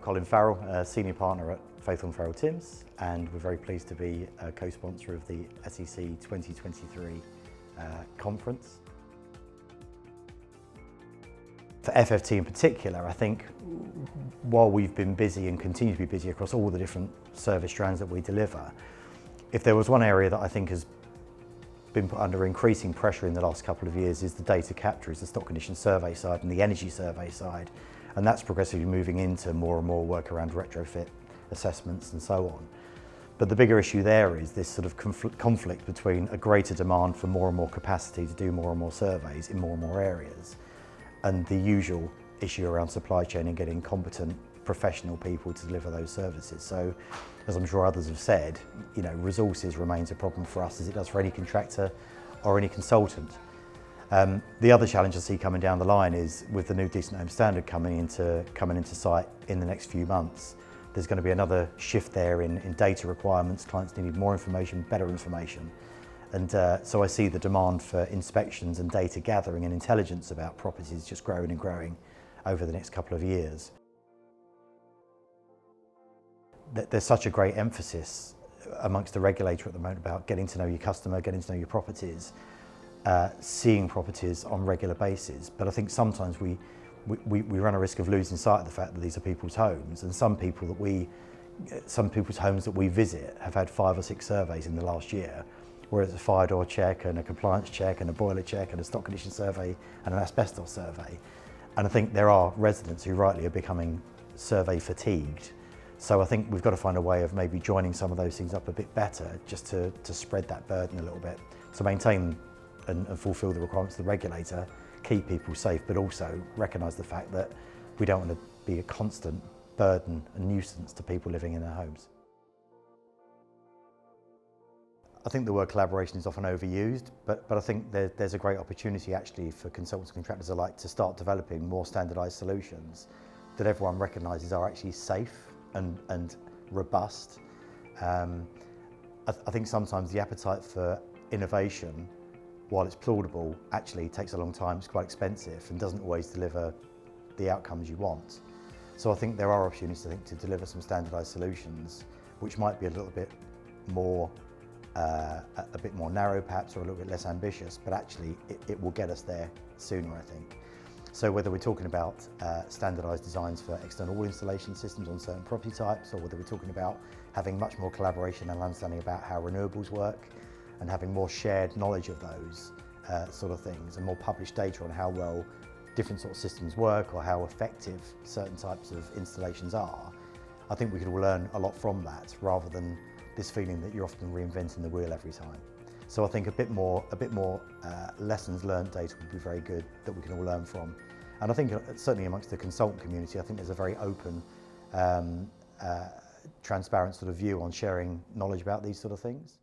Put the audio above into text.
Colin Farrell, Senior Partner at Farrell Timms, and we're very pleased to be a co-sponsor of the SEC2023 conference. For FFT in particular, I think while we've been busy and continue to be busy across all the different service strands that we deliver, if there was one area that I think has been put under increasing pressure in the last couple of years is the data capture, is the stock condition survey side and the energy survey side. And that's progressively moving into more and more work around retrofit assessments and so on. But the bigger issue there is this sort of conflict between a greater demand for more and more capacity to do more and more surveys in more and more areas, and the usual issue around supply chain and getting competent professional people to deliver those services. So, as I'm sure others have said, resources remains a problem for us as it does for any contractor or any consultant. The other challenge I see coming down the line is with the new Decent Home Standard coming into sight in the next few months, there's going to be another shift there in data requirements. Clients need more information, better information. And so I see the demand for inspections and data gathering and intelligence about properties just growing and growing over the next couple of years. There's such a great emphasis amongst the regulator at the moment about getting to know your customer, getting to know your properties, seeing properties on a regular basis. But I think sometimes we run a risk of losing sight of the fact that these are people's homes, and some people's homes that we visit have had 5 or 6 surveys in the last year, where it's a fire door check and a compliance check and a boiler check and a stock condition survey and an asbestos survey. And I think there are residents who rightly are becoming survey fatigued. So I think we've got to find a way of maybe joining some of those things up a bit better, just to spread that burden a little bit. So maintain and fulfil the requirements of the regulator, keep people safe, but also recognise the fact that we don't want to be a constant burden and nuisance to people living in their homes. I think the word collaboration is often overused, but I think there's a great opportunity actually for consultants and contractors alike to start developing more standardised solutions that everyone recognises are actually safe and robust. I think sometimes the appetite for innovation, while it's plaudable, actually takes a long time, it's quite expensive and doesn't always deliver the outcomes you want. So I think there are opportunities to deliver some standardised solutions which might be a little bit more narrow perhaps, or a little bit less ambitious, but actually it will get us there sooner, I think. So whether we're talking about standardised designs for external wall installation systems on certain property types, or whether we're talking about having much more collaboration and understanding about how renewables work and having more shared knowledge of those sort of things, and more published data on how well different sort of systems work or how effective certain types of installations are, I think we could all learn a lot from that, rather than this feeling that you're often reinventing the wheel every time. So I think a bit more lessons learned data would be very good that we can all learn from. And I think certainly amongst the consultant community, I think there's a very open, transparent sort of view on sharing knowledge about these sort of things.